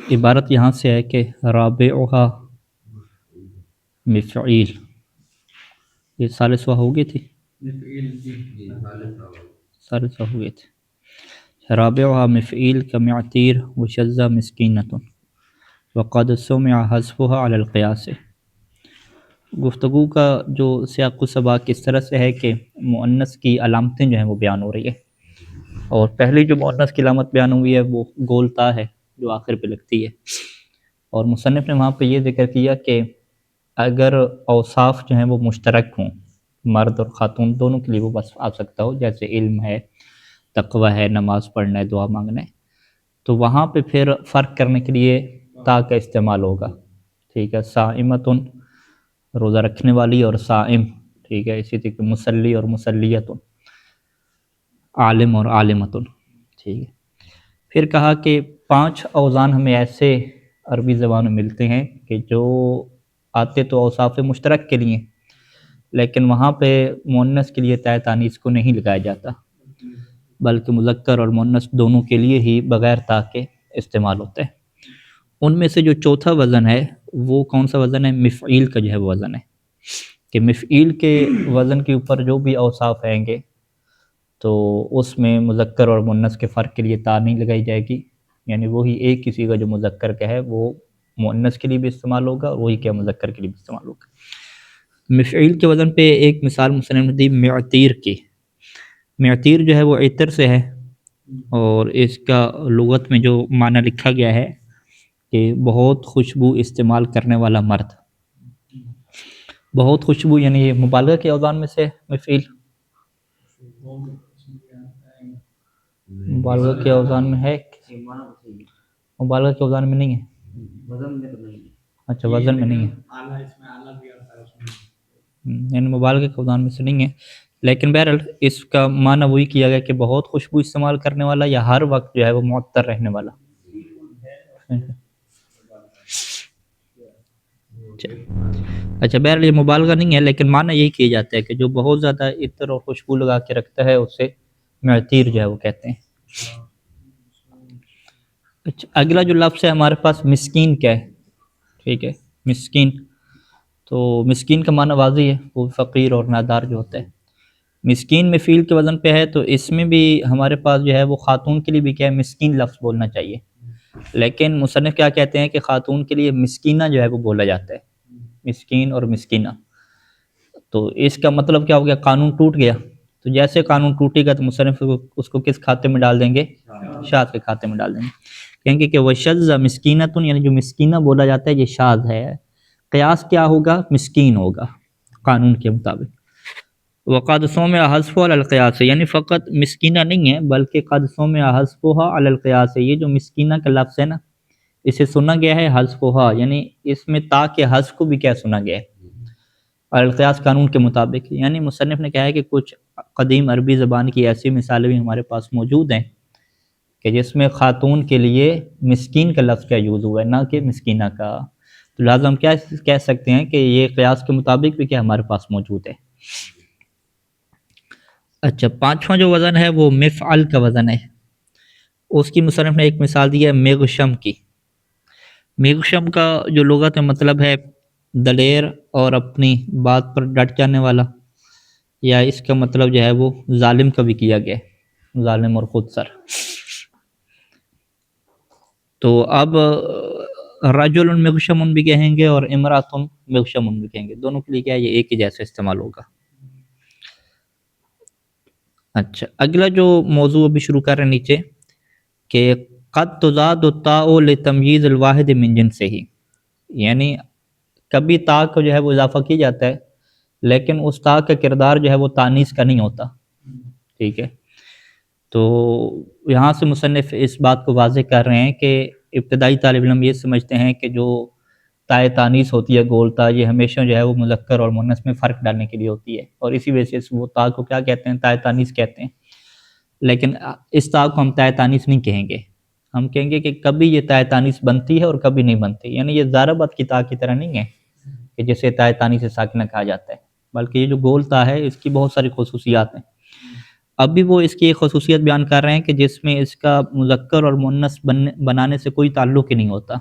عبارت یہاں سے ہے کہ رابعها مفعیل، یہ ثالثہ ہو گئی تھی، ثالثہ ہو گئی تھی۔ رابعها مفعیل کمعتیر وشذ مسکینۃ وقد سمع حذفها علی القیاس۔ گفتگو کا جو سیاق و سباق اس طرح سے ہے کہ مؤنث کی علامتیں جو ہیں وہ بیان ہو رہی ہے، اور پہلی جو مؤنث کی علامت بیان ہوئی ہے وہ گول تا ہے جو آخر پہ لگتی ہے، اور مصنف نے وہاں پہ یہ ذکر کیا کہ اگر اوصاف جو ہیں وہ مشترک ہوں، مرد اور خاتون دونوں کے لیے وہ بس آ سکتا ہو، جیسے علم ہے، تقوی ہے، نماز پڑھنا ہے، دعا مانگنا ہے، تو وہاں پہ پھر فرق کرنے کے لیے تا کا استعمال ہوگا، ٹھیک ہے، صائمتن روزہ رکھنے والی اور صائم، ٹھیک ہے، اسی طریقے مسلی اور مسلیتن، عالم اور عالمتن، ٹھیک ہے۔ پھر کہا کہ 5 اوزان ہمیں ایسے عربی زبان میں ملتے ہیں کہ جو آتے تو اوصاف مشترک کے لیے، لیکن وہاں پہ مؤنث کے لیے تائے تانیث کو نہیں لگایا جاتا، بلکہ مذکر اور مؤنث دونوں کے لیے ہی بغیر تا کے استعمال ہوتا ہے۔ ان میں سے جو چوتھا وزن ہے وہ کون سا وزن ہے؟ مفعیل کا جو ہے وہ وزن ہے، کہ مفعیل کے وزن کے اوپر جو بھی اوصاف آئیں گے تو اس میں مذکر اور مؤنث کے فرق کے لیے تا نہیں لگائی جائے گی، یعنی وہی ایک کسی کا جو مذکر کا ہے وہ مؤنث کے لیے بھی استعمال ہوگا اور وہی کیا مذکر کے لیے بھی استعمال ہوگا۔ مفعیل کے وزن پہ ایک مثال مصنف نے دی معتیر کی۔ معتیر جو ہے وہ عطر سے ہے، اور اس کا لغت میں جو معنی لکھا گیا ہے کہ بہت خوشبو استعمال کرنے والا مرد۔ بہت خوشبو یعنی یہ مبالغہ کے اوزان میں سے مفعیل، مبالغہ کے اوزان میں ہے، مبالغہ کے اوزان میں نہیں ہے، اچھا وزن میں نہیں ہے، یعنی مبالغہ کے اوزان میں سے نہیں ہے، لیکن بہرحال اس کا معنی وہی کیا گیا کہ بہت خوشبو استعمال کرنے والا یا ہر وقت جو ہے وہ معطر رہنے والا۔ اچھا بہرحال یہ مبالغہ نہیں ہے، لیکن معنی یہی کیا جاتا ہے کہ جو بہت زیادہ عطر اور خوشبو لگا کے رکھتا ہے اسے معطیر جو ہے وہ کہتے ہیں۔ اچھا اگلا جو لفظ ہے ہمارے پاس مسکین کیا ہے؟ ٹھیک ہے، مسکین، تو مسکین کا معنی واضح ہے، وہ فقیر اور نادار جو ہوتا ہے۔ مسکین مفعیل کے وزن پہ ہے، تو اس میں بھی ہمارے پاس جو ہے وہ خاتون کے لیے بھی کیا ہے، مسکین لفظ بولنا چاہیے، لیکن مصنف کیا کہتے ہیں کہ خاتون کے لیے مسکینہ جو ہے وہ بولا جاتا ہے، مسکین اور مسکینہ۔ تو اس کا مطلب کیا ہو گیا؟ قانون ٹوٹ گیا، تو جیسے قانون ٹوٹے گا تو مصنف اس کو کس کھاتے میں ڈال دیں گے؟ شاذ کے کھاتے میں ڈال دیں گے، کہیں گے کہ وشذ مسکینۃ، یعنی جو مسکینہ بولا جاتا ہے یہ شاذ ہے، قیاس کیا ہوگا؟ مسکین ہوگا قانون کے مطابق۔ وقد سمع حذفها علی القیاس، یعنی فقط مسکینہ نہیں ہے بلکہ قد سمع حذفها علی القیاس، یہ جو مسکینہ کا لفظ ہے نا اسے سنا گیا ہے حذفها، یعنی اس میں تا کے حذف کو بھی کیا سنا گیا ہے علی القیاس، قانون کے مطابق۔ یعنی مصنف نے کہا ہے کہ کچھ قدیم عربی زبان کی ایسی مثالیں بھی ہمارے پاس موجود ہیں کہ جس میں خاتون کے لیے مسکین کا لفظ کیا یوز ہوا ہے، نہ کہ مسکینہ کا، تو لہٰذا ہم کیا کہہ سکتے ہیں کہ یہ قیاس کے مطابق بھی کیا ہمارے پاس موجود ہے۔ اچھا پانچواں جو وزن ہے وہ مفعل کا وزن ہے، اس کی مصنف نے ایک مثال دی ہے مغشم کی۔ مغشم کا جو لغت میں مطلب ہے دلیر اور اپنی بات پر ڈٹ جانے والا، یا اس کا مطلب جو ہے وہ ظالم کا بھی کیا گیا ہے، ظالم اور خود سر۔ تو اب رجل مغشم بھی کہیں گے اور امرأۃ مغشم بھی کہیں گے، دونوں کے لیے کیا ہے یہ ایک ہی جیسے استعمال ہوگا۔ اچھا اگلا جو موضوع ابھی شروع کر رہے ہیں نیچے کہ قد تزاد التاء لتمییز الواحد من جنسہ، یعنی کبھی تا کو جو ہے وہ اضافہ کی جاتا ہے لیکن اس تا کا کردار جو ہے وہ تانیث کا نہیں ہوتا، ٹھیک ہے۔ تو یہاں سے مصنف اس بات کو واضح کر رہے ہیں کہ ابتدائی طالب علم یہ سمجھتے ہیں کہ جو تائے تانیث ہوتی ہے گول تا، یہ ہمیشہ جو ہے وہ مذکر اور مؤنث میں فرق ڈالنے کے لیے ہوتی ہے، اور اسی وجہ سے وہ تا کو کیا کہتے ہیں؟ تائے تانیث کہتے ہیں، لیکن اس تا کو ہم تائے تانیث نہیں کہیں گے، ہم کہیں گے کہ کبھی یہ تائے تانیث بنتی ہے اور کبھی نہیں بنتی، یعنی یہ ضربت کی تا کی طرح نہیں ہے کہ جسے تائے تانیث ساکنہ کہا جاتا ہے، بلکہ یہ جو گول تا ہے اس کی بہت ساری خصوصیات ہیں۔ اب بھی وہ اس کی ایک خصوصیت بیان کر رہے ہیں کہ جس میں اس کا مذکر اور مؤنث بنانے سے کوئی تعلق ہی نہیں ہوتا،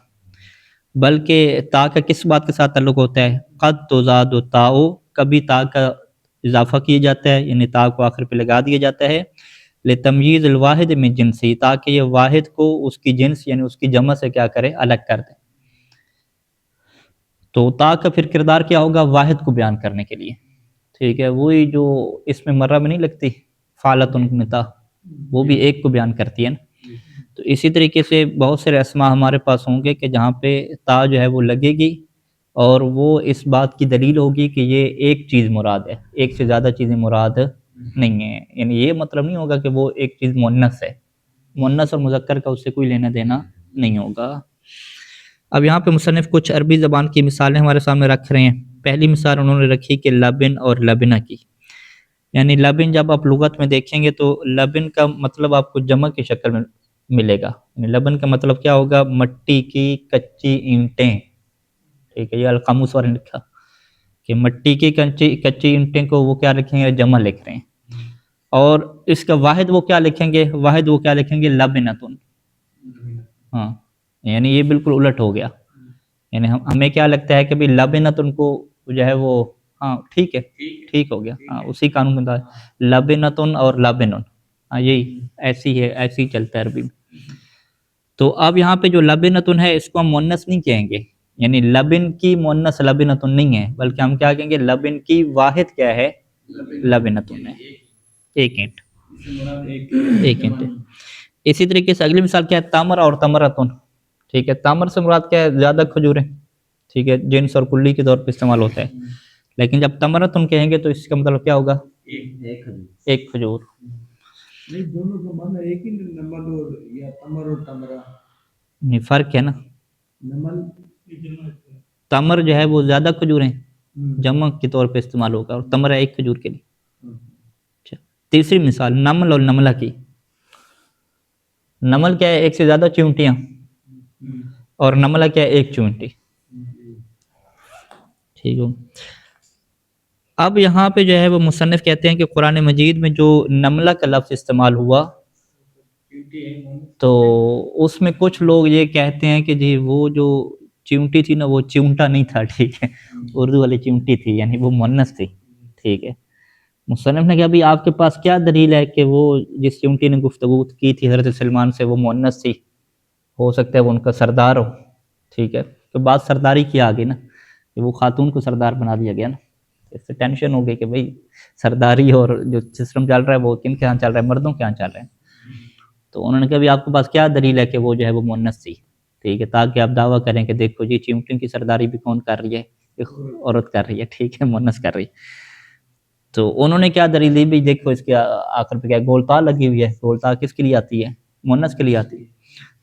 بلکہ تا کا کس بات کے ساتھ تعلق ہوتا ہے؟ قد تزاد تاؤ، کبھی تا کا اضافہ کیا جاتا ہے، یعنی تا کو آخر پہ لگا دیا جاتا ہے، لتمییز الواحد من جنسی، تاکہ یہ واحد کو اس کی جنس یعنی اس کی جمع سے کیا کرے؟ الگ کر دے۔ تو تا کا پھر کردار کیا ہوگا؟ واحد کو بیان کرنے کے لیے، ٹھیک ہے، وہی جو اس میں مرہ میں نہیں لگتی فعلتن نتا، وہ بھی ایک کو بیان کرتی ہے نا۔ تو اسی طریقے سے بہت سے اسماء ہمارے پاس ہوں گے کہ جہاں پہ تا جو ہے وہ لگے گی اور وہ اس بات کی دلیل ہوگی کہ یہ ایک چیز مراد ہے، ایک سے زیادہ چیزیں مراد نہیں ہیں، یعنی یہ مطلب نہیں ہوگا کہ وہ ایک چیز مؤنث ہے، مؤنث اور مذکر کا اس سے کوئی لینا دینا نہیں ہوگا۔ اب یہاں پہ مصنف کچھ عربی زبان کی مثالیں ہمارے سامنے رکھ رہے ہیں۔ پہلی مثال انہوں نے رکھی کہ لبن اور لبنہ کی، یعنی لبن جب آپ لغت میں دیکھیں گے تو لبن کا مطلب آپ کو جمع کی شکل میں ملے گا، یعنی لبن کا مطلب کیا ہوگا؟ مٹی کی کچی اینٹیں، ٹھیک ہے، یہ القاموس والے نے لکھا کہ مٹی کی کچی اینٹیں کو وہ کیا لکھیں گے؟ جمع لکھ رہے ہیں، اور اس کا واحد وہ کیا لکھیں گے؟ واحد وہ کیا لکھیں گے؟ لبنتن، ہاں، یعنی یہ بالکل الٹ ہو گیا، یعنی ہمیں کیا لگتا ہے کہ بھی لبنتن کو جو ہے وہ ہاں ٹھیک ہے، ٹھیک ہو گیا، ہاں اسی قانون کے مطابق لبنتن اور لبنن، ہاں یہی ایسی ہے، ایسی ہی چلتا ہے عربی میں۔ تو اب یہاں پہ جو لبنتن ہے اس کو ہم مؤنث نہیں کہیں گے، یعنی لبن کی مؤنث لبنتن نہیں ہے، بلکہ ہم کیا کہیں گے؟ لبن کی واحد کیا ہے؟ لبنتن ہے، ایک اینٹ، ایک اینٹ ہے۔ اسی طریقے سے اگلی مثال کیا ہے؟ تمر اور تمرتن، ٹھیک ہے، تمر سے مراد کیا ہے؟ زیادہ کھجوریں، ٹھیک ہے، جنس اور کلی کے طور پہ استعمال ہوتا ہے، لیکن جب تمرتن کہیں گے تو اس کا مطلب کیا ہوگا؟ ایک کھجور۔ نہیں، دونوں کا معنی ایک ہی، نمل اور یا تمر اور تمرہ، نہیں فرق ہے نا، نمل تمر جو ہے وہ زیادہ کھجوریں جمع کے طور پہ استعمال ہوگا، اور تمرہ ایک کھجور کے لیے۔ اچھا، تیسری مثال نمل اور نملہ کی۔ نمل کیا ہے؟ ایک سے زیادہ چونٹیاں، اور نملہ کیا ہے؟ ایک چونٹی، ٹھیک ہو۔ اب یہاں پہ جو ہے وہ مصنف کہتے ہیں کہ قرآن مجید میں جو نملہ کا لفظ استعمال ہوا تو اس میں کچھ لوگ یہ کہتے ہیں کہ جی وہ جو چیونٹی تھی نا وہ چیونٹا نہیں تھا، ٹھیک ہے، اردو والی چیونٹی تھی، یعنی وہ مؤنث تھی، ٹھیک ہے۔ مصنف نے کہا بھی آپ کے پاس کیا دلیل ہے کہ وہ جس چیونٹی نے گفتگو کی تھی حضرت سلمان سے وہ مؤنث تھی؟ ہو سکتا ہے وہ ان کا سردار ہو، ٹھیک ہے، تو بات سرداری کی آگے نا کہ وہ خاتون کو سردار بنا دیا گیا نا، اس سے ٹینشن ہو گئی کہ بھئی سرداری اور جو سسٹم چل رہا ہے وہ کن کے ہاں چل رہا ہے؟ مردوں کے ہاں چل رہے ہیں۔ تو انہوں نے کہا بھی آپ کے پاس کیا دلیل ہے کہ وہ جو ہے وہ مؤنث تھی، ٹھیک ہے، تاکہ آپ دعویٰ کریں کہ دیکھو جی چیونٹیوں کی سرداری بھی کون کر رہی ہے؟ ایک عورت کر رہی ہے، ٹھیک ہے، مؤنث کر رہی ہے۔ تو انہوں نے کیا دلیل دی؟ بھی دیکھو اس کے آخر پہ کیا گولتا لگی ہوئی ہے، گولتا کس کے لیے آتی ہے؟ مؤنث کے لیے آتی ہے۔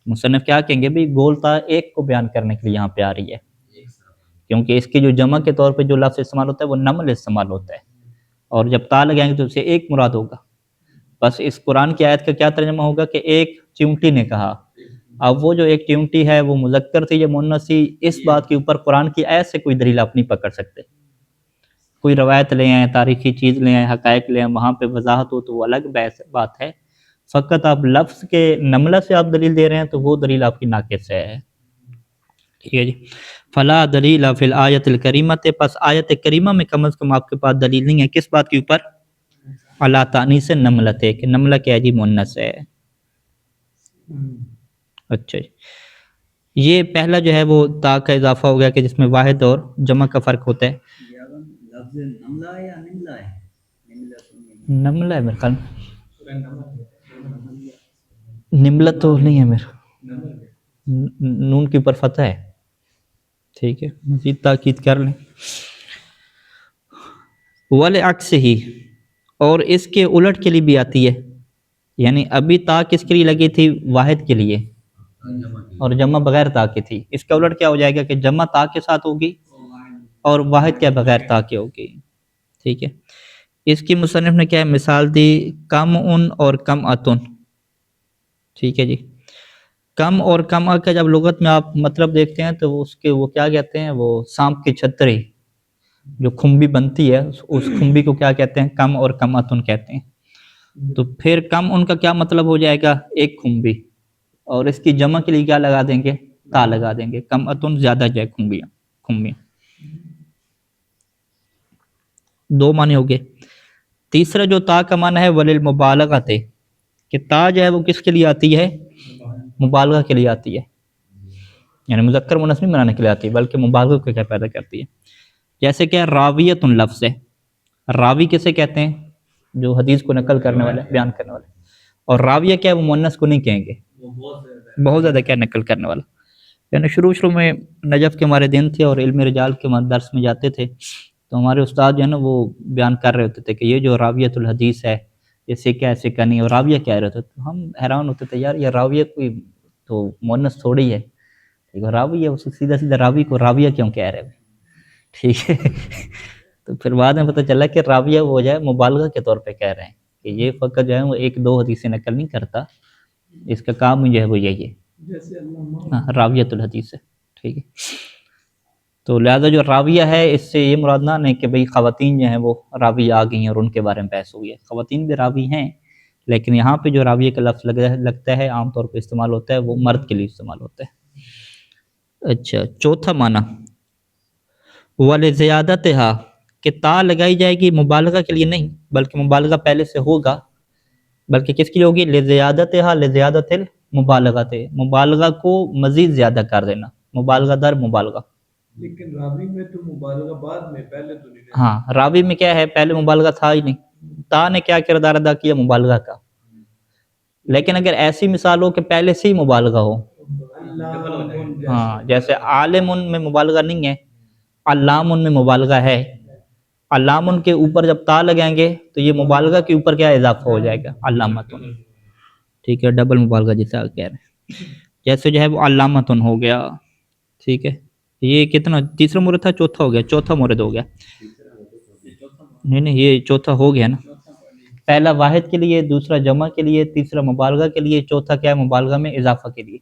مصنف کیا کہیں گے؟ بھی گولتا ایک کو بیان کرنے کے لیے یہاں پہ آ رہی ہے، کیونکہ اس کی جو جمع کے طور پہ جو لفظ استعمال ہوتا ہے وہ نمل استعمال ہوتا ہے، اور جب تا لگائیں گے تو اسے ایک مراد ہوگا۔ بس اس قرآن کی آیت کا کیا ترجمہ ہوگا کہ ایک چیونٹی نے کہا، اب وہ جو ایک چیونٹی ہے وہ مذکر تھی یا مؤنث تھی، اس بات کے اوپر قرآن کی آیت سے کوئی دلیل آپ نہیں پکڑ سکتے۔ کوئی روایت لے آئیں، تاریخی چیز لے آئیں، حقائق لے آئیں، وہاں پہ وضاحت ہو تو وہ الگ بات ہے، فقط آپ لفظ کے نملہ سے آپ دلیل دے رہے ہیں تو وہ دلیل آپ کی ناقص ہے، ٹھیک ہے جی۔ فلا دلیل فی الآیت الکریمۃ، پس آیت کریمہ میں کم از کم آپ کے پاس دلیل نہیں ہے، کس بات کے اوپر؟ علی تانیث نملۃ، کہ نملہ کیا ہے جی؟ مؤنث ہے۔ اچھا جی، یہ پہلا جو ہے وہ تا کا اضافہ ہو گیا کہ جس میں واحد اور جمع کا فرق ہوتا ہے۔ لفظ نملہ ہے یا نملہ ہے؟ نملہ ہے میرے خیال میں، نملہ تو نہیں ہے میرا، نون کے اوپر فتح ہے، ٹھیک ہے، مزید تاکید کر لیں۔ والعکس ہی، اور اس کے الٹ کے لیے بھی آتی ہے، یعنی ابھی تا کس کے لیے لگی تھی؟ واحد کے لیے، اور جمع بغیر تا کی تھی۔ اس کا الٹ کیا ہو جائے گا کہ جمع تا کے ساتھ ہوگی اور واحد کیا بغیر تا کے ہوگی، ٹھیک ہے۔ اس کی مصنف نے کیا مثال دی؟ کم ان اور کم اتن، ٹھیک ہے جی۔ کم اور کم کا جب لغت میں آپ مطلب دیکھتے ہیں تو اس کے وہ کیا کہتے ہیں؟ وہ سانپ کی چھتری جو کھمبی بنتی ہے، اس کھمبی کو کیا کہتے ہیں؟ کم اور کم اتن کہتے ہیں۔ تو پھر کم ان کا کیا مطلب ہو جائے گا؟ ایک خنبی، اور اس کی جمع کے لیے کیا لگا دیں گے؟ تا لگا دیں گے، کم اتن زیادہ جائے خنبیاں، خنبیاں، دو معنی ہو گئے۔ تیسرا جو تا کا معنی ہے وللمبالغۃ، کہ تا جو ہے وہ کس کے لیے آتی ہے؟ مبالغہ کے لیے آتی ہے، یعنی مذکر مؤنث نہیں بنانے کے لیے آتی ہے بلکہ مبالغہ کو کیا پیدا کرتی ہے۔ جیسے کہ راویۃ لفظ ہے، راوی کسے کہتے ہیں؟ جو حدیث کو نقل کرنے والے، بیان کرنے والے، اور راویہ کیا ہے؟ وہ مؤنث کو نہیں کہیں گے، بہت زیادہ کیا نقل کرنے والا۔ یعنی شروع میں نجف کے ہمارے دن تھے اور علم رجال کے درس میں جاتے تھے، تو ہمارے استاد جو ہے نا وہ بیان کر رہے ہوتے تھے کہ یہ جو راویۃ الحدیث ہے یہ سکہ ہے سکہ نہیں، اور راویہ کہہ رہے ہوتے، تو ہم حیران ہوتے تھے یار یہ راویہ کوئی تو مؤنث تھوڑی ہے، راوی ہے، اس سیدھا سیدھا راوی کو راویہ کیوں کہہ رہے ہیں؟ ٹھیک ہے تو پھر بعد میں پتہ چلا کہ راویہ وہ جو ہے مبالغہ کے طور پہ کہہ رہے ہیں کہ یہ فقط جو ہے وہ ایک دو حدیثیں نقل نہیں کرتا، اس کا کام جو ہے وہ یہی ہے، جیسے علامہ ہاں راویۃ الحدیث ہے، ٹھیک ہے۔ تو لہٰذا جو راویہ ہے اس سے یہ مراد نہ نہیں کہ بھئی خواتین جو ہیں وہ راوی آ گئی ہیں اور ان کے بارے میں بحث ہوئی ہے، خواتین بھی راوی ہیں، لیکن یہاں پہ جو راویہ کا لفظ لگتا ہے عام طور پہ استعمال ہوتا ہے وہ مرد کے لیے استعمال ہوتا ہے۔ اچھا، چوتھا معنی وَلِزِیَادَتِهَا، کہ تا لگائی جائے گی مبالغہ کے لیے نہیں بلکہ مبالغہ پہلے سے ہوگا، بلکہ کس کے لیے ہوگی؟ لِزِیَادَتِهَا، لِزِیَادَتِ الْمُبَالَغَةِ، مبالغہ کو مزید زیادہ کر دینا، مبالغہ در مبالغہ۔ لیکن راوی میں تو مبالغہ بعد میں، پہلے تو نہیں رہتا۔ ہاں راوی میں کیا ہے؟ پہلے مبالغہ تھا ہی نہیں، تا نے کیا کردار ادا کیا؟ مبالغہ کا۔ لیکن اگر ایسی مثال ہو کہ پہلے سے ہی مبالغہ ہو، ہاں جیسے عالم میں مبالغہ نہیں ہے، علام میں مبالغہ ہے، علام کے اوپر جب تا لگائیں گے تو یہ مبالغہ کے اوپر کیا اضافہ ہو جائے گا؟ علامتن، ٹھیک ہے، ڈبل مبالغہ جیسے آپ کہہ رہے ہیں، جیسے جو ہے وہ علامتن ہو گیا، ٹھیک ہے۔ یہ کتنا تیسرا مورد تھا؟ چوتھا ہو گیا، چوتھا مورد ہو گیا، نہیں یہ چوتھا ہو گیا نا، پہلا واحد کے لیے، دوسرا جمع کے لیے، تیسرا مبالغہ کے لیے، چوتھا کیا ہے؟ مبالغہ میں اضافہ کے لیے۔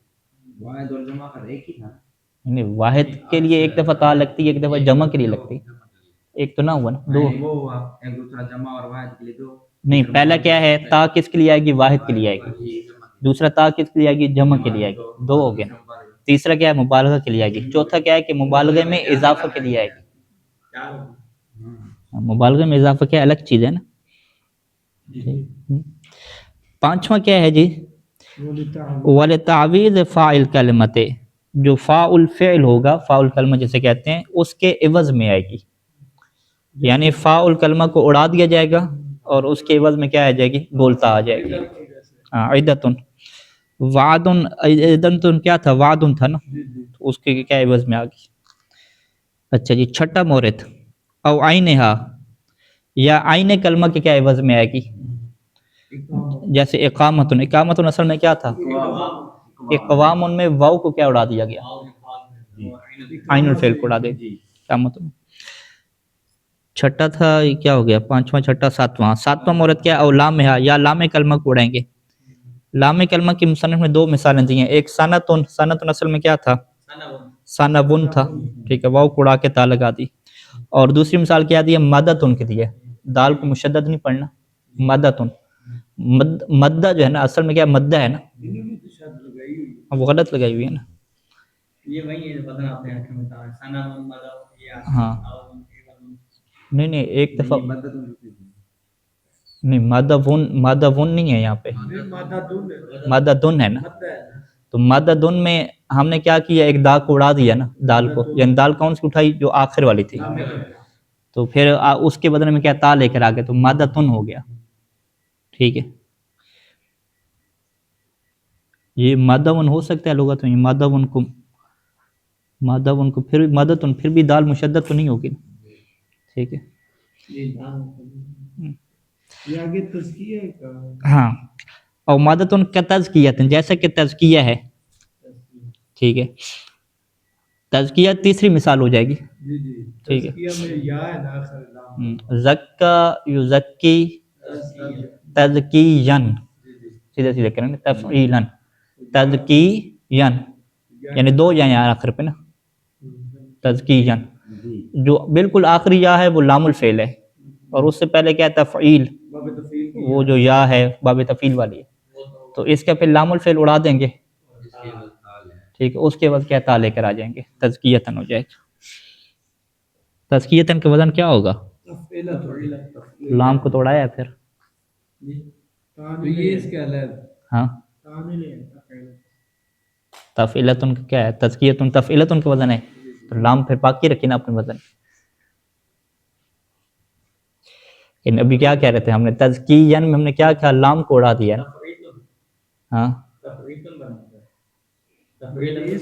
واحد اور جمع کا ایک ہی تھا، نہیں واحد کے لیے ایک دفعہ تا لگتی ہے، ایک دفعہ جمع کے لیے لگتی، ایک تو نہ ہوا نا، دو۔ وہ ایک دوسرا جمع اور واحد کے لیے دو۔ نہیں پہلا کیا ہے؟ تا کس کے لیے آئے گی؟ واحد کے لیے آئے گی، دوسرا تا کس کے لیے آئے گی؟ جمع کے لیے آئے گی، دو ہو گئے نا۔ تیسرا کیا ہے؟ مبالغہ کے لیے آئے گی، چوتھا کیا ہے کہ مبالغہ میں اضافہ کے لیے آئے گی، مبالغہ میں اضافہ کیا الگ چیز ہے نا۔ پانچواں کیا ہے جی؟ وَلِتَعْوِيضِ فَاعِلِ کلمتے، جو فاعل فعل ہوگا، فاعل کلمہ جسے کہتے ہیں، اس کے عوض میں آئے گی، یعنی فاعل کلمہ کو اڑا دیا جائے گا اور اس کے عوض میں کیا آ جائے گی؟ بولتا آ جائے گی، ہاں عدتن، وعدن، عدتن کیا تھا؟ وعدن تھا نا، اس کے کیا عوض میں آ گئی۔ اچھا جی، چھٹا مورد او عینہا، یا عین کلمہ کے کیا عوض میں آئے گی؟ جیسے اقامتن، اقامتن اصل میں کیا تھا؟ اقوام میں واو کو کیا اڑا دیا گیا؟ عین الفعل کو اڑا دے، اقامتن۔ چھٹا تھا، یہ کیا ہو گیا؟ پانچواں، چھٹا، ساتواں۔ ساتواں مورد کیا؟ او لامہا، یا لام کلمہ کو اڑائیں گے۔ لام کلمہ کی مصنف نے دو مثالیں دی ہیں، ایک سنتن، سنتن اصل میں کیا تھا؟ سنبن تھا، ٹھیک ہے، واو کو اڑا کے تا لگا دی، اور دوسری مثال کیا دی ہے؟ مدتن کی دی ہے، دال کو مشدد نہیں پڑھنا، مدتن، مدہ جو ہے نا اصل میں کیا مدہ ہے نا، وہ غلط لگائی ہوئی ہے نا، یہ وہی ہے بدن آپ نے رکھا مثال سنا مدد یہ ہاں نہیں ایک دفعہ نہیں، مادہ ون نہیں ہے یہاں پہ، مادہ دن ہے نا، تو مادہ دن میں ہم نے کیا کیا؟ ایک دا کو اڑا دیا نا، دال کو، یعنی دال کون سی اٹھائی؟ جو آخر والی تھی، تو پھر اس کے بدلے میں کیا تا لے کر آگے، تو مادہ تن ہو گیا، ٹھیک ہے۔ یہ مادہ ون ہو سکتا ہے لغت میں، مادہ ون کو پھر بھی مادہ تن، پھر بھی دال مشدد تو نہیں ہوگی نا، ٹھیک ہے۔ یہ آگے تزکیہ کا، ہاں، اور مادتن کا تزکیہ، جیسا کہ تزکیہ ہے، ٹھیک ہے، تزکیہ تیسری مثال ہو جائے گی، جی جی، ٹھیک ہے۔ تزکیہ میں یا ہے نا آخر لام، زکا یزکی تزکیین، سیدھے سیدھے کریں گے، تفعیلاً، تزکیین، یعنی دو یا یہاں آخر پہ نا، تزکیین، جو بالکل آخری یا ہے وہ لام الفعل ہے، اور اس سے پہلے کیا ہے؟ تفعیل، وہ جو یا ہے باب تفعیل والی ہے، تو اس کا پھر لام الفعل اڑا دیں گے، ٹھیک ہے، اس کے بعد کیا تا لے کر آ جائیں گے، تزکیتاً ہو جائے گا۔ تزکیتاً کا وزن کیا ہوگا؟ لام کو توڑایا ہے پھر، تو یہ اس کا ہے ہاں تفعیلتن کا کیا ہے؟ تزکیتن تفعیلتن کا وزن ہے، تو لام پھر باقی رکھی نا اپنے وزن۔ لیکن ابھی کیا کہہ رہے تھے ہم نے؟ تزکیین میں ہم نے کیا کہا؟ لام کو اڑا دیا نا، ہاں اس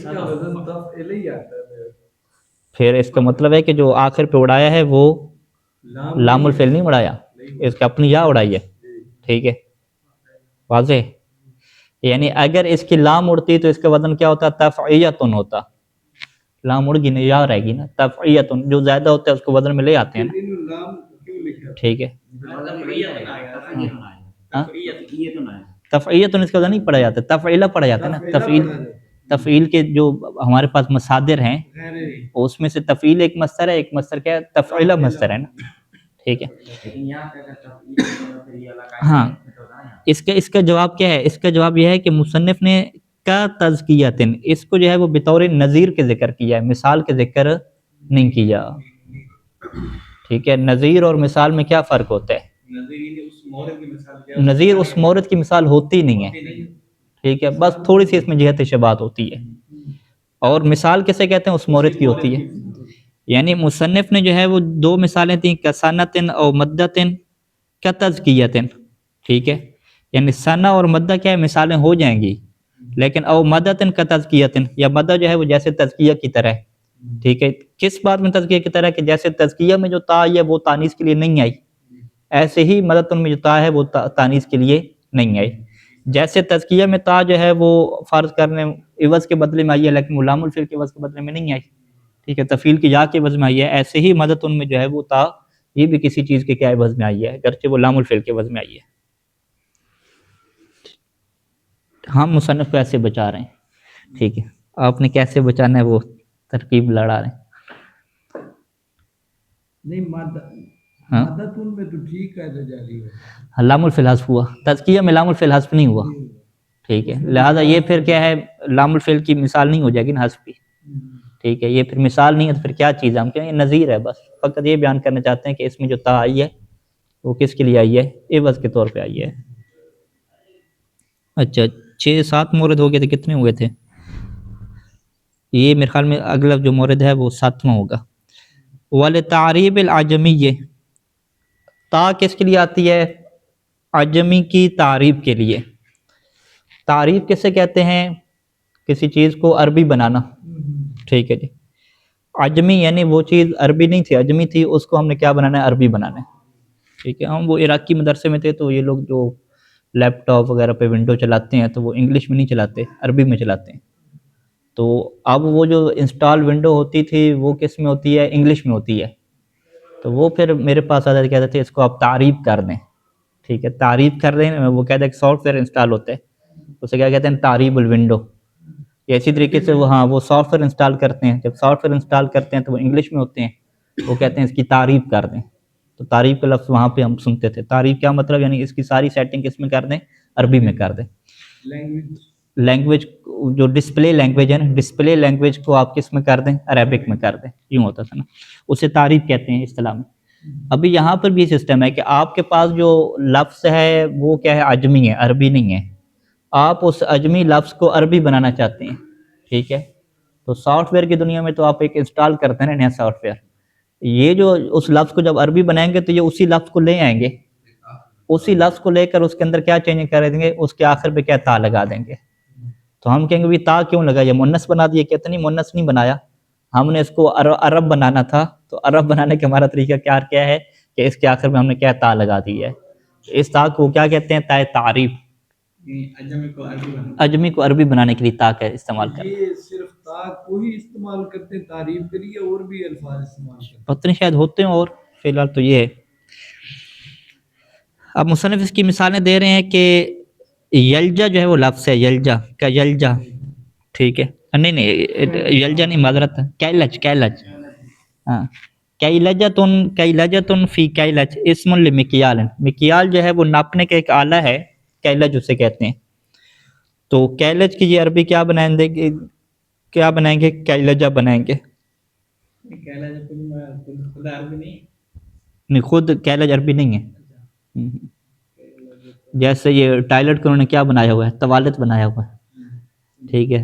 کا وزن تفعیل ہی آتا ہے، پھر اس کا مطلب ہے کہ جو آخر پہ اڑایا ہے وہ لام الفعل نہیں اڑایا، اس کا اپنی یا اڑائی ہے، ٹھیک ہے، واضح؟ یعنی اگر اس کی لام اڑتی تو اس کا وزن کیا ہوتا؟ تفعیتن ہوتا، لام اڑ گئی نا، یا رہ گی نا، تفعیتن جو زیادہ ہوتا ہے اس کو وزن میں لے آتے ہیں نا، نام کیوں لکھا؟ ٹھیک ہے، ہاں تفعیتن اس کا وزن نہیں پڑھا جاتا، تفعیلہ پڑھا جاتا ہے نا، تفعیل کے جو ہمارے پاس مصادر ہیں اس میں سے تفعیل ایک مصدر ہے، ایک مصدر کیا ہے؟ تفعیلہ مصدر ہے نا، ٹھیک ہے، ہاں اس کا جواب کیا ہے؟ اس کا جواب یہ ہے کہ مصنف نے کا تزکیتن اس کو جو ہے وہ بطور نظیر کے ذکر کیا ہے، مثال کے ذکر نہیں کیا، ٹھیک ہے، نظیر اور مثال میں کیا فرق ہوتا ہے؟ نظیر اس مورد کی مثال ہوتی نہیں ہے، ٹھیک ہے، بس تھوڑی سی اس میں جہت شباہت ہوتی ہے، اور مثال کسے کہتے ہیں؟ اس مورد کی ہوتی ہے۔ یعنی مصنف نے جو ہے وہ دو مثالیں تھیں، کسنتن او مدتن کتزکیتن، ٹھیک ہے، یعنی ثنا اور مدہ کیا ہے؟ مثالیں ہو جائیں گی، لیکن او مدتن کتزکیتن، یا مدہ جو ہے وہ جیسے تزکیہ کی طرح ہے، ٹھیک ہے، کس بات میں تزکیہ کی طرح؟ کہ جیسے تزکیہ میں جو تا آئی ہے وہ تانیث کے لیے نہیں آئی، ایسے ہی مدتن میں جو تا ہے وہ تانیث کے لیے نہیں آئی، جیسے تزکیہ میں تا جو ہے وہ فرض کرنے عوض کے بدلے میں آئی ہے لیکن وہ لام الفعل کے عوض کے بدلے میں نہیں آئی، ٹھیک ہے، تفعیل کی یا کے عوض میں آئی ہے، ایسے ہی مدتن میں جو ہے وہ تا یہ بھی کسی چیز کے کیا عوض میں آئی ہے، اگرچہ وہ لام الفعل کے عوض میں آئی ہے۔ ہم مصنف کو ایسے بچا رہے ہیں، ٹھیک ہے، آپ نے کیسے بچانا ہے وہ ترکیب لڑا رہے ہیں، نہیں ہاں مادتن میں تو ٹھیک ہے تو جاری ہے، لام الفعل حذف ہوا، تزکیہ میں لام الفعل حذف نہیں ہوا، ٹھیک ہے، لہٰذا یہ پھر کیا ہے؟ لام الفعل کی مثال نہیں ہو جائے گی نا حذف کی، ٹھیک ہے، یہ پھر مثال نہیں ہے تو پھر کیا چیز ہے؟ ہم کہیں یہ نظیر ہے، بس فقط یہ بیان کرنا چاہتے ہیں کہ اس میں جو تا آئی ہے وہ کس کے لیے آئی ہے؟ عوض کے طور پہ آئی ہے۔ اچھا 6-7 مورد ہو گئے تھے، کتنے ہوئے تھے؟ یہ میرے خیال میں اگلا جو مورد ہے وہ 7واں ہوگا۔ وَلِتَعْرِيبِ الْعَجَمِيِّ، تا کس کے لیے آتی ہے؟ عجمی کی تعریب کے لیے۔ تعریب کسے کہتے ہیں؟ کسی چیز کو عربی بنانا، ٹھیک ہے جی، عجمی یعنی وہ چیز عربی نہیں تھی، عجمی تھی، اس کو ہم نے کیا بنانا ہے؟ عربی بنانا ہے، ٹھیک ہے۔ ہم وہ عراقی مدرسے میں تھے تو یہ لوگ جو لیپ ٹاپ وغیرہ پہ ونڈو چلاتے ہیں تو وہ انگلش میں نہیں چلاتے، عربی میں چلاتے ہیں، تو اب وہ جو انسٹال ونڈو ہوتی تھی وہ کس میں ہوتی ہے؟ انگلش میں ہوتی ہے، تو وہ پھر میرے پاس آتے کہتے تھے اس کو آپ تعریب کر دیں، ٹھیک ہے، تعریب کر دیں، وہ کہتے ہیں کہ سافٹ ویئر انسٹال ہوتے ہیں، اسے کیا کہتے ہیں؟ تعریب الونڈو، یا اسی طریقے سے وہ ہاں وہ سافٹ ویئر انسٹال کرتے ہیں، جب سافٹ ویئر انسٹال کرتے ہیں تو وہ انگلش میں ہوتے ہیں، وہ کہتے ہیں اس کی تعریب کر دیں، تو تعریب کا لفظ وہاں پہ ہم سنتے تھے۔ تعریب کیا مطلب؟ یعنی اس کی ساری سیٹنگ کس میں کر دیں؟ عربی میں کر دیں۔ لینگویج جو ڈسپلے لینگویج ہے نا، ڈسپلے لینگویج کو آپ کس میں کر دیں؟ عربک میں کر دیں، یوں ہوتا تھا نا، اسے تعریب کہتے ہیں اصطلاح میں۔ ابھی یہاں پر بھی سسٹم ہے کہ آپ کے پاس جو لفظ ہے وہ کیا ہے؟ عجمی ہے، عربی نہیں ہے، آپ اس عجمی لفظ کو عربی بنانا چاہتے ہیں، ٹھیک ہے، تو سافٹ ویئر کی دنیا میں تو آپ ایک انسٹال کرتے ہیں نا نیا سافٹ ویئر، یہ جو اس لفظ کو جب عربی بنائیں گے تو یہ اسی لفظ کو لے آئیں گے، اسی لفظ کو لے کر اس کے اندر کیا چینج کر دیں گے؟ اس کے آخر پہ کیا تا لگا دیں گے، تو ہم کہیں گے بھی تا کیوں لگا؟ یہ مونس بنا دیا؟ کہتے نہیں، مونس نہیں بنایا، ہم نے اس کو عرب بنانا تھا، تو عرب بنانے کا ہمارا طریقہ کیا ہے کہ اس کے آخر میں ہم نے کیا تا لگا دی ہے، اس تا کو کیا کہتے ہیں؟ تا تعریف، عجمی کو عربی بنانے کے لیے تا کا استعمال کرنا۔ یہ صرف تا کو ہی استعمال کرتے ہیں تعریف کے لیے، اور بھی الفاظ استعمال کرتے ہیں؟ پتہ نہیں، شاید ہوتے ہیں، اور فی الحال تو یہ ہے۔ اب مصنف اس کی مثالیں دے رہے ہیں کہ یلجا جو ہے وہ لفظ ہے، یلجا کا یلجا، ٹھیک ہے، نہیں یلجا نہیں، معذرت، کیلج، ہاں کیلجتن فی کیلج اسم لمکیال، مکیال جو ہے وہ ناپنے کا ایک آلہ ہے، کیلج اسے کہتے ہیں. تو کیلج کی یہ عربی کیا بنائیں گے؟ کیلجہ بنائیں گے. کہلا جو خدا عربی نہیں. نہیں، خود کیلج عربی نہیں ہے. جیسے یہ ٹائلٹ کو انہوں نے کیا بنایا ہوا ہے؟ توالت بنایا ہوا ہے. ٹھیک ہے.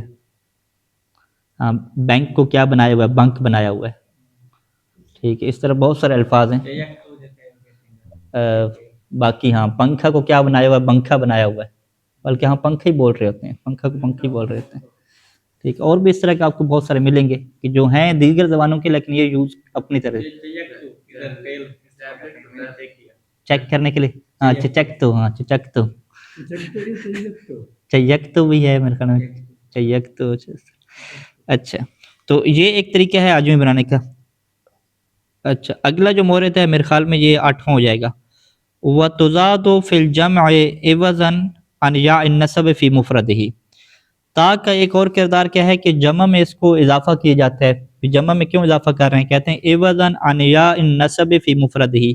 ہاں، بینک کو کیا بنایا ہوا ہے؟ بنک بنایا ہوا ہے. ٹھیک ہے. اس طرح بہت سارے الفاظ ہیں. باقی ہاں، پنکھا کو کیا بنایا ہوا ہے؟ بنکھا بنایا ہوا ہے. بلکہ ہاں پنکھا ہی بول رہے ہوتے ہیں، پنکھا کو پنکھا ہی بول رہے ہوتے ہیں. ٹھیک ہے. اور بھی اس طرح کے آپ کو بہت سارے ملیں گے کہ جو ہیں دیگر زبانوں کے، لیکن یہ یوز اپنی طرح چیک کرنے کے لیے. ہاں چچک تو چیک تو بھی ہے میرے خیال میں. چیک تو اچھا. تو یہ ایک طریقہ ہے عجمی بنانے کا. اچھا، اگلا جو مورد ہے میرے خیال میں یہ 8واں ہو جائے گا. وَتُزَادُ فِي الْجَمْعِ عِوَضًا عَنْ يَاءِ النَّصْبِ فِي مُفْرَدِهِ. تا کا ایک اور کردار کیا ہے کہ جمع میں اس کو اضافہ کیا جاتا ہے. جمع میں کیوں اضافہ کر رہے ہیں؟ کہتے ہیں عِوَضًا عَنْ يَاءِ النَّصْبِ فِي مُفْرَدِهِ،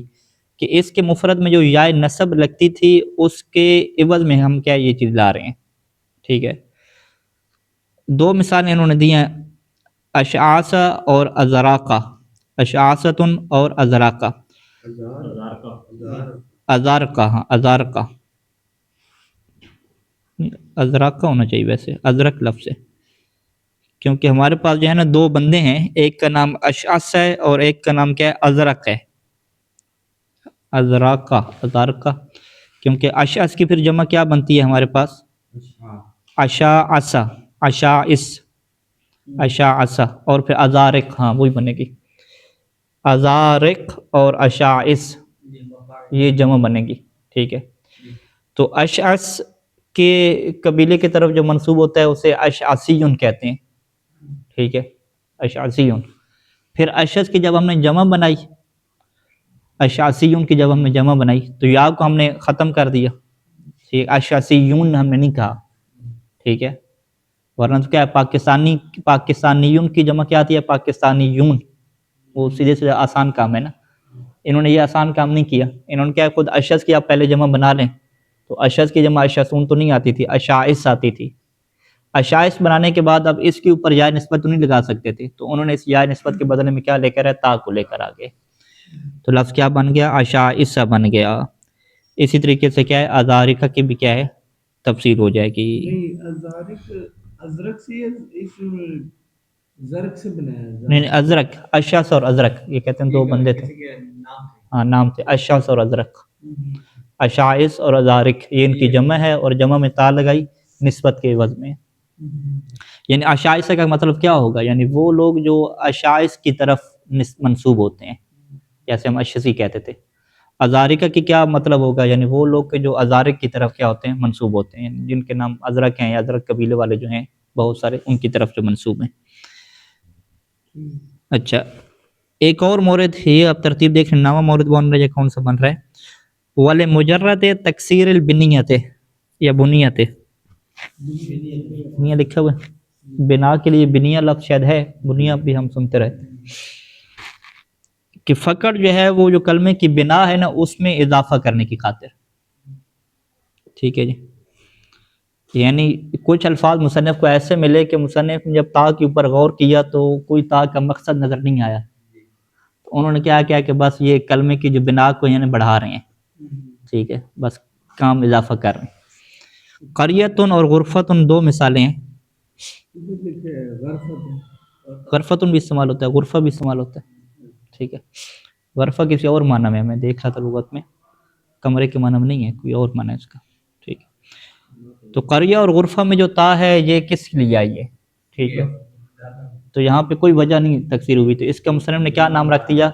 کہ اس کے مفرد میں جو یا نصب لگتی تھی اس کے عوض میں ہم کیا یہ چیز لا رہے ہیں. ٹھیک ہے. دو مثالیں انہوں نے دی ہیں، اشعاث اور ازراقہ. اشعاثتن اور ازراقہ. ازارقہ، ہاں ازارقہ، ازراقہ ہونا چاہیے ویسے، ازرق لفظ ہے. کیونکہ ہمارے پاس جو ہے نا دو بندے ہیں، ایک کا نام اشعث ہے اور ایک کا نام کیا ہے؟ ازرق ہے. ازارقہ. کیونکہ اشعث کی پھر جمع کیا بنتی ہے ہمارے پاس؟ اشاعث، اشاعث، اشاعث. اور پھر ازارق، ہاں وہی بنے گی، ازارق اور اشاعث، یہ جمع بنے گی. ٹھیک ہے. تو اشعث کے قبیلے کی طرف جو منسوب ہوتا ہے اسے اشعثیون کہتے ہیں. ٹھیک ہے، اشعثیون. پھر اشعث کی جب ہم نے جمع بنائی، اشعثیون کی جب ہم نے جمع بنائی تو یا کو ہم نے ختم کر دیا. ٹھیک، اشعثیون ہم نے نہیں کہا. ٹھیک ہے. ورنہ تو کیا ہے، پاکستانیون کی جمع کیا آتی ہے؟ پاکستانیون. وہ سیدھے سیدھے آسان کام ہے نا. انہوں نے یہ آسان کام نہیں کیا. انہوں نے کیا خود اشعث کی آپ پہلے جمع بنا لیں. تو اشعث کی جمع اشعثون تو نہیں آتی تھی، اشاعث آتی تھی. اشاعث بنانے کے بعد اب اس کے اوپر یا نسبت تو نہیں لگا سکتے تھے، تو انہوں نے اس یا نسبت کے بدلے میں کیا لے کر ہے؟ تا کو لے کر آگے. تو لفظ کیا بن گیا؟ اشاعث بن گیا. اسی طریقے سے کیا ہے؟ ازارقہ کی بھی کیا ہے؟ تفصیل ہو جائے گی. ازرق سے اس زرق سے بنایا. نہیں، ازرق، اشعث اور ازرق، یہ کہتے ہیں دو بندے تھے. ہاں نام تھے، اشعث اور ازرق. اشاعث اور ازارق یہ ان کی جمع ہے، اور جمع میں تا لگائی نسبت کے عوض میں. یعنی اشاعث کا مطلب کیا ہوگا؟ یعنی وہ لوگ جو اشاعث کی طرف منسوب ہوتے ہیں، جیسے ہم اشعثی کہتے تھے. ازارقہ کی کیا مطلب ہوگا؟ یعنی وہ لوگ کے جو ازارق کی طرف کیا ہوتے ہیں؟ منسوب ہوتے ہیں، جن کے نام ازرق ہیں یا ازرق قبیلے والے جو ہیں بہت سارے، ان کی طرف جو منسوب ہیں. اچھا، ایک اور مورد یہ آپ ترتیب دیکھ لیں، نواں مورد بن رہا ہے، کون سا بن رہا ہے؟ وَلِمُجَرَّدِ تَكْسِيرِ الْبِنِيَّةِ یا بنیت، بنیہ لکھا ہوا ہے، بنا کے لیے بنیہ لفظ شاید ہے، بنیہ بھی ہم سنتے رہتے ہیں کہ فقط جو ہے وہ جو کلمے کی بنا ہے نا اس میں اضافہ کرنے کی خاطر. ٹھیک ہے جی. یعنی کچھ الفاظ مصنف کو ایسے ملے کہ مصنف نے جب تا کے اوپر غور کیا تو کوئی تا کا مقصد نظر نہیں آیا. انہوں نے کیا کیا کہ بس یہ کلمے کی جو بنا کو یعنی بڑھا رہے ہیں. ٹھیک ہے، بس کام اضافہ کر رہے ہیں. قریتن اور غرفتن دو مثالیں ہیں. غرفتن بھی استعمال ہوتا ہے، غرفہ بھی استعمال ہوتا ہے. ٹھیک ہے. غرفہ کسی اور معنی میں، میں دیکھ رہا تھا لغت میں، کمرے کے معنی میں نہیں ہے، کوئی اور معنی ہے اس کا. ٹھیک ہے. تو قریہ اور غرفہ میں جو تا ہے یہ کس کے لیے آئی ہے؟ ٹھیک ہے. تو یہاں پہ کوئی وجہ نہیں تکثیر ہوئی، تو اس کا مصنف نے کیا نام رکھ دیا؟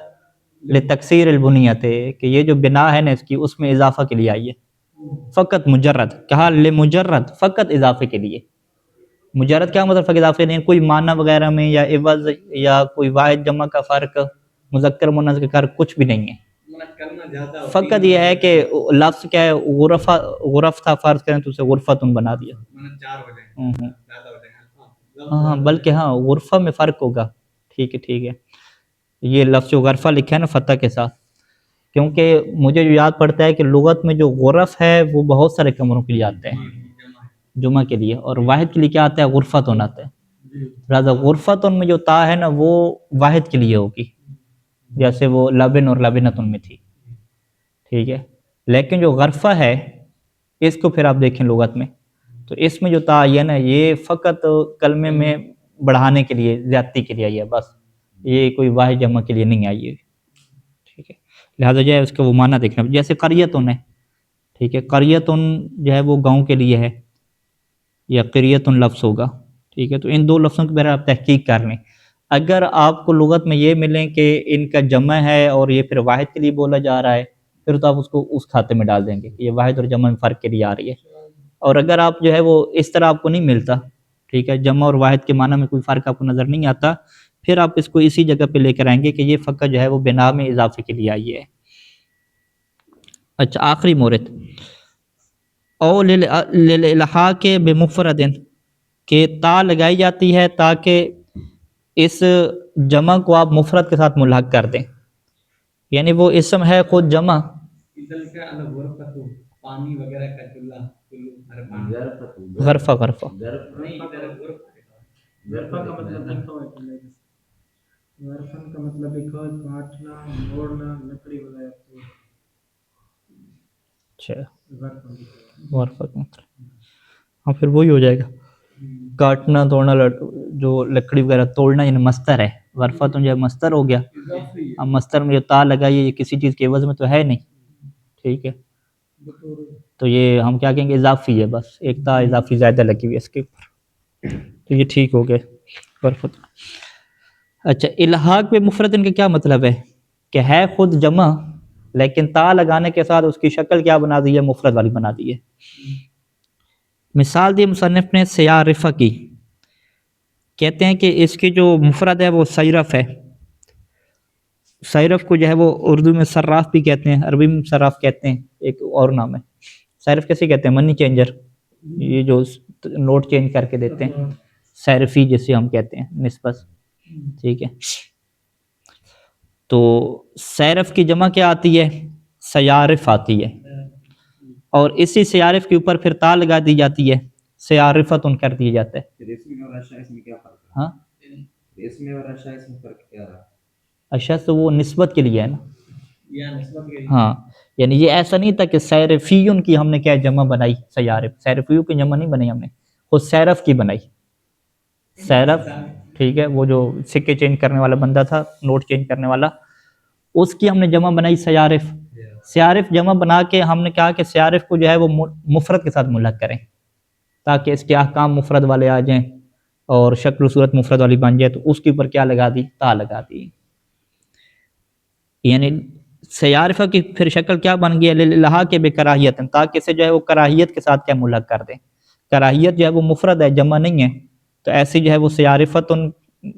لتکثیر البنیت، کہ یہ جو بنا ہے نا اس کی، اس میں اضافہ کے لیے آئی ہے. فقط مجرد کہا، لمجرد، فقط اضافے کے لیے. مجرد کیا مطلب؟ فقط اضافے نہیں، کوئی معنی وغیرہ میں یا عوض یا کوئی واحد جمع کا فرق، مذکر مؤنث کا فرق کچھ بھی نہیں ہے. فقط یہ ہے کہ لفظ کیا ہے؟ غرف تھا فرض کریں تو اسے غرفتن بنا دیا. ہاں بلکہ ہاں غرفہ میں فرق ہوگا. ٹھیک ہے. ٹھیک ہے. یہ لفظ جو غرفہ لکھا ہے نا فتح کے ساتھ، کیونکہ مجھے جو یاد پڑتا ہے کہ لغت میں جو غرف ہے وہ بہت سارے کمروں کے لیے آتے ہیں، جمعہ کے لیے، اور واحد کے لیے کیا آتا ہے؟ غرفتن آتا ہے۔ لہٰذا غرفتن میں جو تا ہے نا وہ واحد کے لیے ہوگی، جیسے وہ لبن اور لبنتن میں تھی، ٹھیک ہے۔ لیکن جو غرفہ ہے اس کو پھر آپ دیکھیں لغت میں، تو اس میں جو تا آئی ہے نا یہ فقط کلمے میں بڑھانے کے لیے، زیادتی کے لیے آئی ہے، بس یہ کوئی واحد جمع کے لیے نہیں آئی ہے، ٹھیک ہے۔ لہٰذا جو ہے اس کا وہ معنی دیکھنا، جیسے قریتن ہے، ٹھیک ہے، قریتن جو ہے وہ گاؤں کے لیے ہے، یا قریتن لفظ ہوگا، ٹھیک ہے۔ تو ان دو لفظوں کے بارے آپ تحقیق کر لیں، اگر آپ کو لغت میں یہ ملیں کہ ان کا جمع ہے اور یہ پھر واحد کے لیے بولا جا رہا ہے، پھر تو آپ اس کو اس کھاتے میں ڈال دیں گے کہ یہ واحد اور جمع میں فرق کے لیے آ رہی ہے۔ اور اگر آپ جو ہے وہ اس طرح آپ کو نہیں ملتا، ٹھیک ہے، جمع اور واحد کے معنی میں کوئی فرق آپ کو نظر نہیں آتا، پھر آپ اس کو اسی جگہ پہ لے کر آئیں گے کہ یہ فقط جو ہے وہ بنا میں اضافے کے لیے آئی ہے۔ اچھا، آخری مورد، او للالحاق بمفرد، کہ تا لگائی جاتی ہے تاکہ اس جمع کو آپ مفرد کے ساتھ ملحق کر دیں، یعنی وہ اسم ہے خود جمع، ادھر کا الگ غرفہ تو پانی وغیرہ کا چولہا، ہر پانی غرفہ غرفہ نہیں، ادھر غرفہ کا مطلب لکھا ہوا ہے، غرفن کا مطلب ہے کاٹنا، موڑنا، لکڑی وغیرہ کو اچھا غرفہ غرفہ کا مطلب، ہاں پھر وہی ہو جائے گا، کاٹنا توڑنا، جو لکڑی وغیرہ توڑنا، یعنی مستر ہے، غرفہ تو جو ہے مستر ہو گیا، اضافی ہے اب مستر میں جو تا لگائی ہے یہ کسی چیز کے عوض میں تو ہے نہیں، ٹھیک ہے، بطور تو یہ ہم کیا کہیں گے؟ اضافی ہے، بس ایک تا اضافی زیادہ لگی ہوئی ہے اس کے اوپر، تو یہ ٹھیک ہو گئے غرفت۔ اچھا، الحاق پہ مفرد ان کا کیا مطلب ہے؟ کہ ہے خود جمع لیکن تا لگانے کے ساتھ اس کی شکل کیا بنا دی ہے؟ مفرد والی بنا دی ہے۔ مثال دی مصنف نے سیارفہ کی، کہتے ہیں کہ اس کی جو مفرد ہے وہ سیرف ہے، سیرف کو جو ہے وہ اردو میں صراف بھی کہتے ہیں، عربی میں صراف کہتے ہیں، ایک اور نام ہے سیرف، کیسے کہتے ہیں؟ منی چینجر، یہ جو نوٹ چینج کر کے دیتے ہیں، صرفی جسے ہم کہتے ہیں نسبت، ٹھیک ہے۔ تو سیرف کی جمع کیا آتی ہے؟ سیارف آتی ہے، اور اسی سیارف کے اوپر پھر تا لگا دی جاتی ہے، سیارفتن کر دیا جاتا ہے۔ اسم اور اشیاء اس میں کیا فرق ہے؟ ہاں، اسم اور اشیاء اس میں فرق کیا رہا؟ اشیاء تو وہ نسبت کے لیے ہے نا، یا نسبت کے ہاں، یعنی یہ ایسا نہیں تھا کہ سیرفیون کی ہم نے کیا جمع بنائی، سیارف، سیرفیوں کی جمع نہیں بنائی ہم نے، خود سیرف کی بنائی، سیرف، ٹھیک ہے، وہ جو سکے چینج کرنے والا بندہ تھا، نوٹ چینج کرنے والا، اس کی ہم نے جمع بنائی سیارف۔ سیارف جمع بنا کے ہم نے کہا کہ سیارف کو جو ہے وہ مفرد کے ساتھ ملحق کریں تاکہ اس کے احکام مفرد والے آ جائیں اور شکل و صورت مفرد والی بن جائے، تو اس کے اوپر کیا لگا دی؟ تا لگا دی، یعنی سیارفہ کی پھر شکل کیا بن گئی؟ للحاق بکراہیت، تاکہ اسے جو ہے وہ کراہیت کے ساتھ کیا ملحق کر دیں، کراہیت جو ہے وہ مفرد ہے، جمع نہیں ہے، تو ایسی جو ہے وہ سیارفتن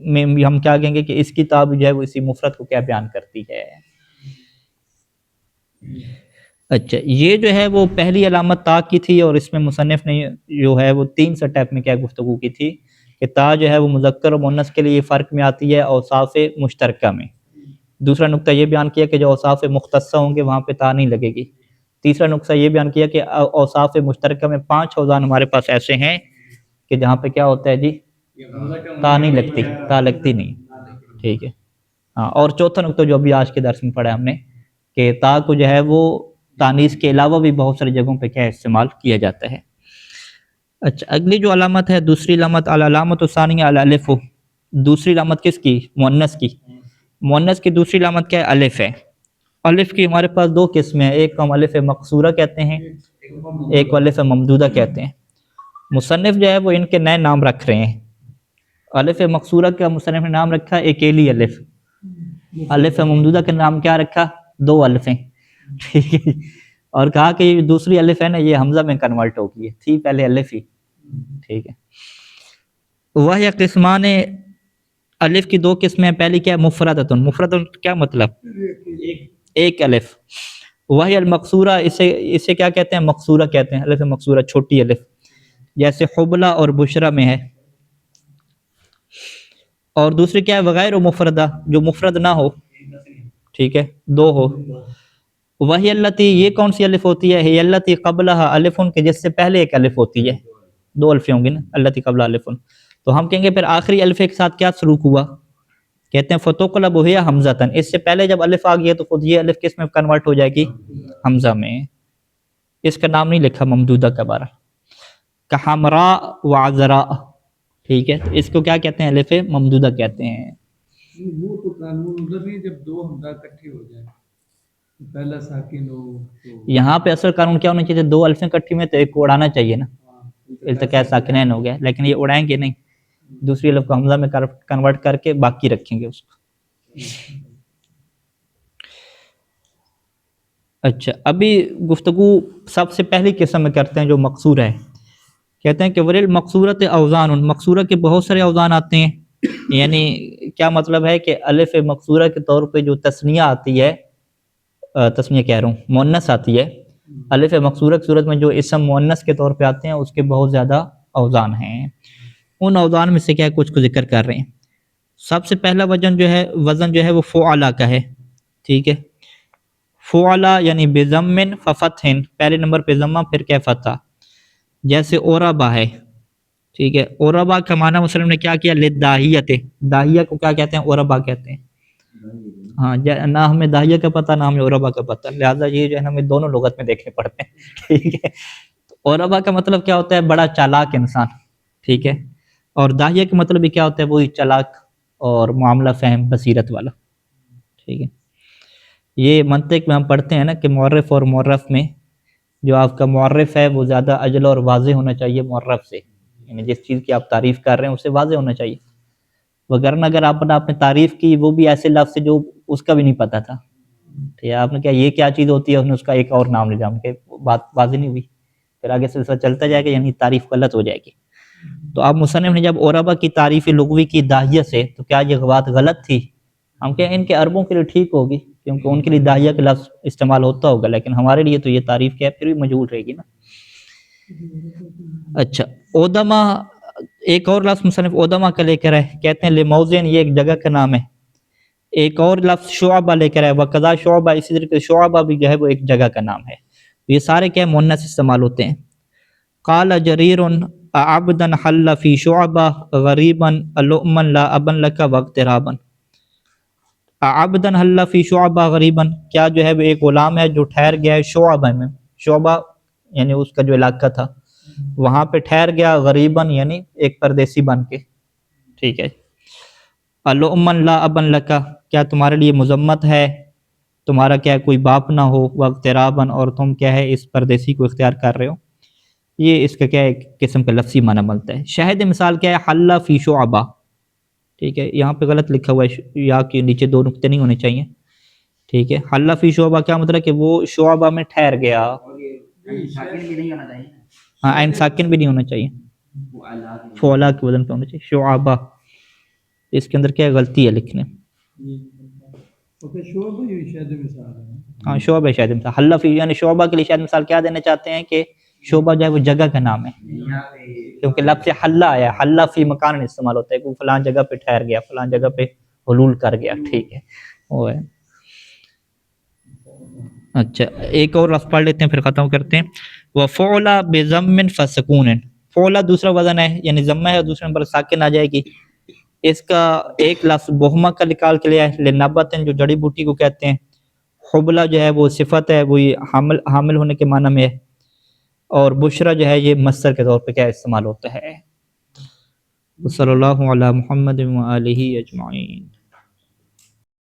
میں بھی ہم کیا کہیں گے کہ اس کی تا جو ہے وہ اسی مفرد کو کیا بیان کرتی ہے۔ اچھا، یہ جو ہے وہ پہلی علامت تا کی تھی، اور اس میں مصنف نے جو ہے وہ 3 سٹیپ میں کیا گفتگو کی تھی کہ تا جو ہے وہ مذکر و مؤنث کے لیے فرق میں آتی ہے اوصاف مشترکہ میں۔ دوسرا نقطہ یہ بیان کیا کہ جو اوصاف مختصہ ہوں گے وہاں پہ تا نہیں لگے گی۔ تیسرا نقطہ یہ بیان کیا کہ اوصاف مشترکہ میں 5 اوزان ہمارے پاس ایسے ہیں کہ جہاں پہ کیا ہوتا ہے جی؟ تا نہیں لگتی، تا لگتی نہیں، ٹھیک ہے، ہاں۔ اور چوتھا نقطہ جو ابھی آج کے درس میں پڑھا ہم نے کہ تا کو جو ہے وہ تانیث کے علاوہ بھی بہت ساری جگہوں پہ کیا استعمال کیا جاتا ہے۔ اچھا، اگلی جو علامت ہے، دوسری علامت، العلامۃ الثانیہ الالف، دوسری علامت کس کی؟ مؤنث کی۔ مؤنث کی دوسری علامت کیا ہے؟ الف ہے۔ الف کی ہمارے پاس 2 قسمیں ہیں، ایک کو ہم الف مقصورہ کہتے ہیں، ایک کو الف ممدودہ کہتے ہیں۔ مصنف جو ہے وہ ان کے نئے نام رکھ رہے ہیں۔ الف مقصورہ کا مصنف نے نام رکھا اکیلی الف، الف ممدودہ کا نام کیا رکھا؟ 2 الفیں، ٹھیک ہے، اور کہا کہ یہ دوسری الف ہے نا یہ حمزہ میں کنورٹ ہو گئی ہے، تھی پہلے الف ہی، ٹھیک ہے۔ وہی قسمان، الف کی 2 قسمیں، پہلی کیا ہے؟ مفردتن، مفردتن کیا مطلب؟ ایک الف۔ وہی المقصورہ، اسے کیا کہتے ہیں؟ مقصورہ کہتے ہیں، الف مقصورہ چھوٹی الف، جیسے حبلہ اور بشرا میں ہے۔ اور دوسری کیا ہے وغیر مفردہ جو مفرد نہ ہو، ٹھیک ہے، دو ہو. وہی التی، یہ کون سی الف ہوتی ہے؟ ہے التی قبلہ الفن، کے جس سے پہلے ایک الف ہوتی ہے، دو الفیں ہوں گی نا، التی قبلہ الفن. تو ہم کہیں گے پھر آخری الف کے ساتھ کیا سلوک ہوا؟ کہتے ہیں فتقلب ہی حمزتن، اس سے پہلے جب الف آ گیا تو خود یہ الف کس میں کنورٹ ہو جائے گی؟ حمزہ میں. اس کا نام نہیں لکھا ممدودہ کا بارہ، کحمراء وعذراء، ٹھیک ہے. تو اس کو کیا کہتے ہیں؟ الف ممدودہ کہتے ہیں. وہ تو قانون ادھر نہیں جب دو حمزہ اکٹھے ہو جائیں، پہلا ساکن ہو تو یہاں پہ اصل قانون کیا ہونا چاہیے؟ دو الفیں کٹھی میں تو ایک کو اڑانا چاہیے نا، التقاء ساکنین ہو گیا، لیکن یہ اڑائیں گے نہیں، دوسری الف کو حمزہ میں کنورٹ کر کے باقی رکھیں گے اس کو. اچھا، ابھی گفتگو سب سے پہلی قسم میں کرتے ہیں جو مقصور ہے. کہتے ہیں کہ ورل مقصورت اوزان، مقصورہ کے بہت سارے اوزان آتے ہیں. یعنی کیا مطلب ہے کہ الف مقصورہ کے طور پہ جو تثنیہ آتی ہے، تسمیہ کہہ رہا ہوں، مؤنث آتی ہے، الف مقصورہ کی صورت میں جو اسم مؤنث کے طور پہ آتے ہیں اس کے بہت زیادہ اوزان ہیں. ان اوزان میں سے کیا کچھ کو ذکر کر رہے ہیں. سب سے پہلا وزن جو ہے وہ فعلا کا ہے، ٹھیک ہے. فعلا یعنی بضم ففتح، پہلے نمبر پہ ضمہ پھر کیا فتح. جیسے اوربا ہے، ٹھیک ہے. اوربا کا معنی مسلم نے کیا کیا؟ للداہیت، داہیہ کو کیا کہتے ہیں؟ اوربا کہتے ہیں. ہاں، نہ ہمیں داہیہ کا پتہ نہ ہمیں اوربا کا پتہ، لہٰذا یہ جو ہے ہمیں دونوں لغت میں دیکھنے پڑتے ہیں، ٹھیک ہے. اوربا کا مطلب کیا ہوتا ہے؟ بڑا چالاک انسان، ٹھیک ہے. اور داہیہ کا مطلب بھی کیا ہوتا ہے؟ وہی چالاک اور معاملہ فہم بصیرت والا، ٹھیک ہے. یہ منطق میں ہم پڑھتے ہیں نا کہ معرف اور معرف میں جو آپ کا معرف ہے وہ زیادہ اجل اور واضح ہونا چاہیے معرف سے، یعنی جس چیز کی آپ تعریف کر رہے ہیں اسے واضح ہونا چاہیے. وگرنہ اگر آپ نے تعریف کی وہ بھی ایسے لفظ سے جو اس کا بھی نہیں پتہ تھا، ٹھیک ہے، آپ نے کہا یہ کیا چیز ہوتی ہے، اس نے اس کا ایک اور نام لے جا کہ بات واضح نہیں ہوئی، پھر آگے سلسلہ چلتا جائے گا، یعنی تعریف غلط ہو جائے گی. تو آپ مصنف نے جب اوربا کی تعریف لغوی کی داہیہ سے، تو کیا یہ بات غلط تھی؟ ہم کہیں ان کے عربوں کے لیے ٹھیک ہوگی کیونکہ ان کے لیے داہیہ کا لفظ استعمال ہوتا ہوگا، لیکن ہمارے لیے تو یہ تعریف کیا ہے پھر بھی مجہول رہے گی نا. اچھا، اودما، ایک اور لفظ مصنف اودما کا لے کر ہے، کہتے ہیں لموزن، یہ ایک جگہ کا نام ہے. ایک اور لفظ شعبہ لے کر ہے، وقضا شعبہ، اسی طریقے شعبہ بھی جو ہے وہ ایک جگہ کا نام ہے. یہ سارے کیا مؤنث استعمال ہوتے ہیں. قال جریر عبدا حل فی شعبہ غریبا لؤما لا ابن لک واقترابا. عبدا حل فی شعبہ غریبا، کیا جو ہے وہ ایک غلام ہے جو ٹھہر گیا ہے شعبہ میں، شعبہ یعنی اس کا جو علاقہ تھا وہاں پہ ٹھہر گیا، غریباً یعنی ایک پردیسی بن کے، ٹھیک ہے. لؤما لا ابن لک، کیا تمہارے لیے مذمت ہے، تمہارا کیا کوئی باپ نہ ہو، واقترابا، اور تم کیا ہے اس پردیسی کو اختیار کر رہے ہو. یہ اس کا کیا ایک قسم کا لفظی معنی ملتا ہے. شاہد مثال کیا ہے؟ حل فی شعبہ، ٹھیک ہے. یہاں پہ غلط لکھا ہوا ہے، یا کے نیچے دو نقطے نہیں ہونے چاہیے، ٹھیک ہے. حل فی شعبہ کیا مطلب کہ وہ شعبہ میں ٹھہر گیا. ہاں، عین ساکن بھی نہیں ہونا چاہیے، فعلا کے وزن پہ ہونا چاہیے، شعبہ. اس کے اندر کیا غلطی ہے لکھنے. شعبہ یہ شاید مثال ہے. ہاں، شعبہ شاید مثال، حل فی یعنی شعبہ کے لیے شاید مثال کیا دینا چاہتے ہیں کہ شعبہ جو ہے وہ جگہ کا نام ہے، کیونکہ لفظ حلہ آیا، حلہ فی مکان استعمال ہوتا ہے کہ فلاں جگہ پہ ٹھہر گیا، فلاں جگہ پہ حلول کر گیا، ٹھیک ہے، وہ ہے. اچھا، ایک اور لفظ پڑھ لیتے ہیں پھر ختم کرتے ہیں. وفعلا بضم فسکون، فعلا دوسرا وزن ہے یعنی ضمہ ہے، دوسرے نمبر ساکن آ جائے گی. اس کا ایک لفظ بہما کا نکال کے لیا ہے، لنبتن جو جڑی بوٹی کو کہتے ہیں. حبلہ جو ہے وہ صفت ہے، وہی حامل ہونے کے معنی میں ہے. اور بشرا جو ہے یہ مصدر کے طور پہ کیا استعمال ہوتا ہے. صلی اللہ علی محمد و آلہ اجمعین.